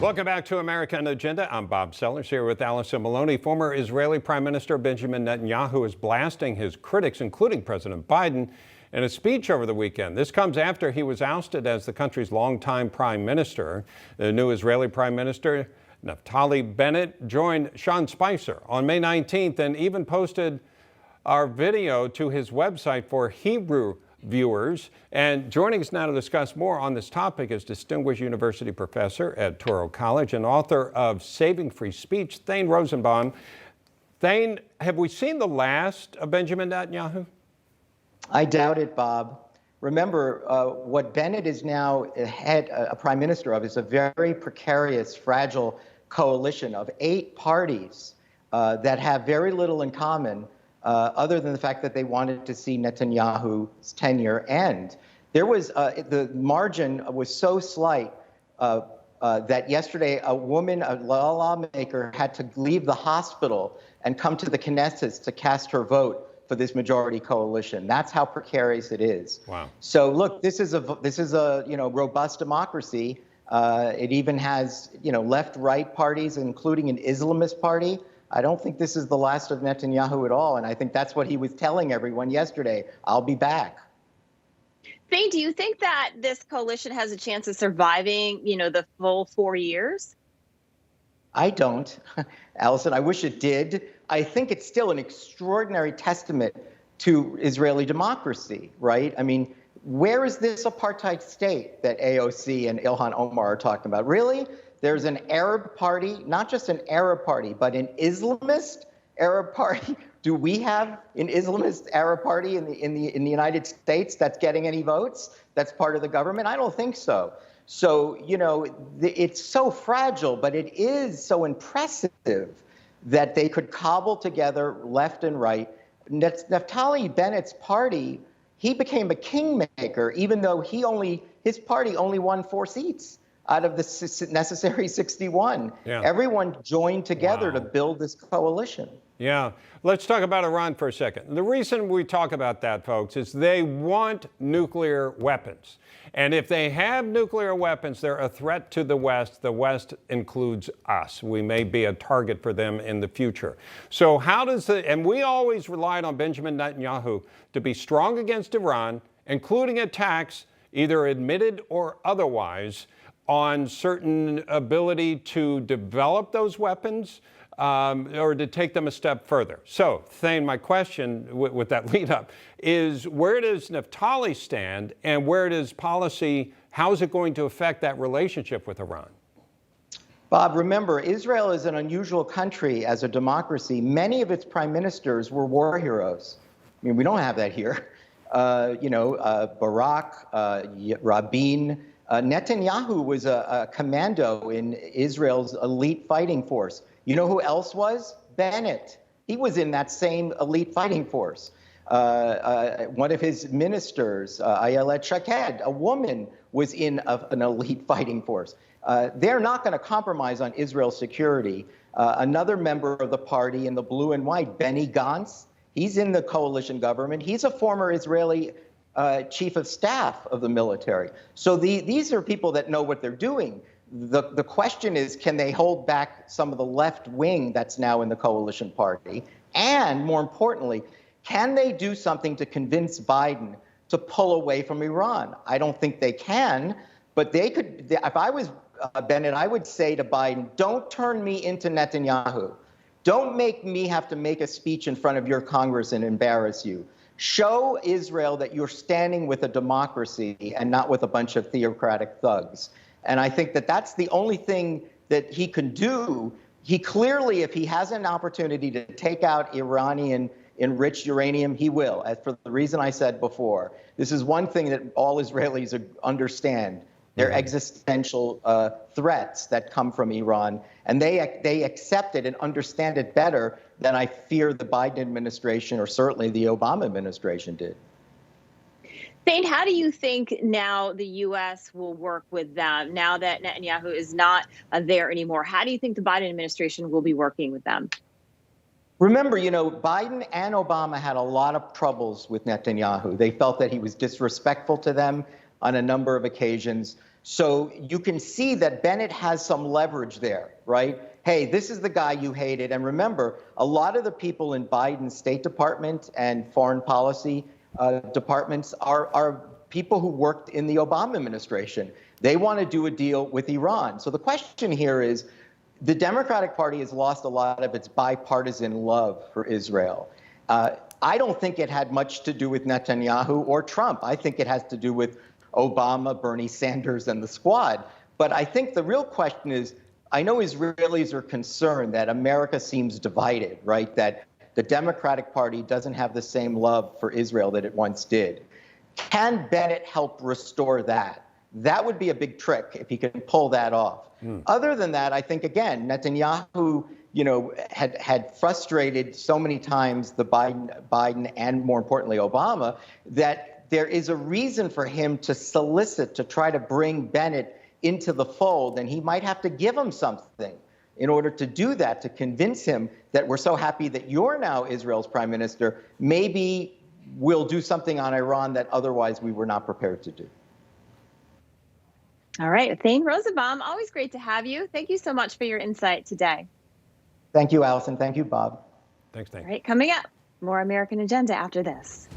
Welcome back to America on Agenda. I'm Bob Sellers here with Allison Maloney. Former Israeli Prime Minister Benjamin Netanyahu is blasting his critics, including President Biden, in a speech over the weekend. This comes after he was ousted as the country's longtime prime minister. The new Israeli Prime Minister, Naftali Bennett, joined Sean Spicer on May 19th and even posted our video to his website for Hebrew viewers. And joining us now to discuss more on this topic is distinguished university professor at Touro College and author of Saving Free Speech, Thane Rosenbaum. Thane, have we seen the last of Benjamin Netanyahu? I doubt it, Bob. Remember, what Bennett is now a prime minister of is a very precarious, fragile coalition of 8 parties that have very little in common other than the fact that they wanted to see Netanyahu's tenure end. There was, the margin was so slight that yesterday a woman, a lawmaker, had to leave the hospital and come to the Knesset to cast her vote for this majority coalition. That's how precarious it is. Wow. So look, this is a robust democracy. It even has left-right parties, including an Islamist party. I don't think this is the last of Netanyahu at all, and I think that's what he was telling everyone yesterday. I'll be back. Thane, do you think that this coalition has a chance of surviving, the full 4 years? I don't, Allison. I wish it did. I think it's still an extraordinary testament to Israeli democracy, right? I mean, where is this apartheid state that AOC and Ilhan Omar are talking about? Really? There's an Arab party, not just an Arab party, but an Islamist Arab party. Do we have an Islamist Arab party in the United States that's getting any votes? That's part of the government? I don't think so. So, it's so fragile, but it is so impressive that they could cobble together left and right. Naftali Bennett's party, he became a kingmaker, even though his party only won 4 seats out of the necessary 61. Yeah. Everyone joined together to build this coalition. Yeah. Let's talk about Iran for a second. The reason we talk about that, folks, is they want nuclear weapons. And if they have nuclear weapons, they're a threat to the West. The West includes us. We may be a target for them in the future. So how does and we always relied on Benjamin Netanyahu to be strong against Iran, including attacks, either admitted or otherwise, on certain ability to develop those weapons or to take them a step further. So, Thane, my question with that lead up is, where does Naftali stand and where does policy, how is it going to affect that relationship with Iran? Bob, remember, Israel is an unusual country as a democracy. Many of its prime ministers were war heroes. I mean, we don't have that here. Barak, Rabin, Netanyahu was a commando in Israel's elite fighting force. You know who else was? Bennett. He was in that same elite fighting force. One of his ministers, Ayelet Shaked, a woman, was in an elite fighting force. They're not going to compromise on Israel's security. Another member of the party in the blue and white, Benny Gantz, he's in the coalition government. He's a former Israeli chief of staff of the military. So these are people that know what they're doing. The question is, can they hold back some of the left wing that's now in the coalition party? And more importantly, can they do something to convince Biden to pull away from Iran? I don't think they can, but they could. If I was Bennett, I would say to Biden, don't turn me into Netanyahu. Don't make me have to make a speech in front of your Congress and embarrass you. Show Israel that you're standing with a democracy and not with a bunch of theocratic thugs. And I think that that's the only thing that he can do. He clearly, if he has an opportunity to take out Iranian enriched uranium, he will, as for the reason I said before. This is one thing that all Israelis understand. They're existential threats that come from Iran, and they accept it and understand it better than I fear the Biden administration or certainly the Obama administration did. Thane, how do you think now the U.S. will work with them now that Netanyahu is not there anymore? How do you think the Biden administration will be working with them? Remember, Biden and Obama had a lot of troubles with Netanyahu. They felt that he was disrespectful to them on a number of occasions. So you can see that Bennett has some leverage there, right? Hey, this is the guy you hated. And remember, a lot of the people in Biden's State Department and foreign policy departments are people who worked in the Obama administration. They want to do a deal with Iran. So the question here is, the Democratic Party has lost a lot of its bipartisan love for Israel. I don't think it had much to do with Netanyahu or Trump. I think it has to do with Obama, Bernie Sanders, and the squad. But I think the real question is, I know Israelis are concerned that America seems divided, right? That the Democratic Party doesn't have the same love for Israel that it once did. Can Bennett help restore that? That would be a big trick if he can pull that off. Other than that, I think, again, Netanyahu, had frustrated so many times the Biden and, more importantly, Obama, that there is a reason for him to solicit, to try to bring Bennett into the fold, and he might have to give him something in order to do that, to convince him that we're so happy that you're now Israel's prime minister, maybe we'll do something on Iran that otherwise we were not prepared to do. All right. Thane Rosenbaum, always great to have you. Thank you so much for your insight today. Thank you, Allison. Thank you, Bob. Thanks, Thane. All right. Coming up, more American Agenda after this.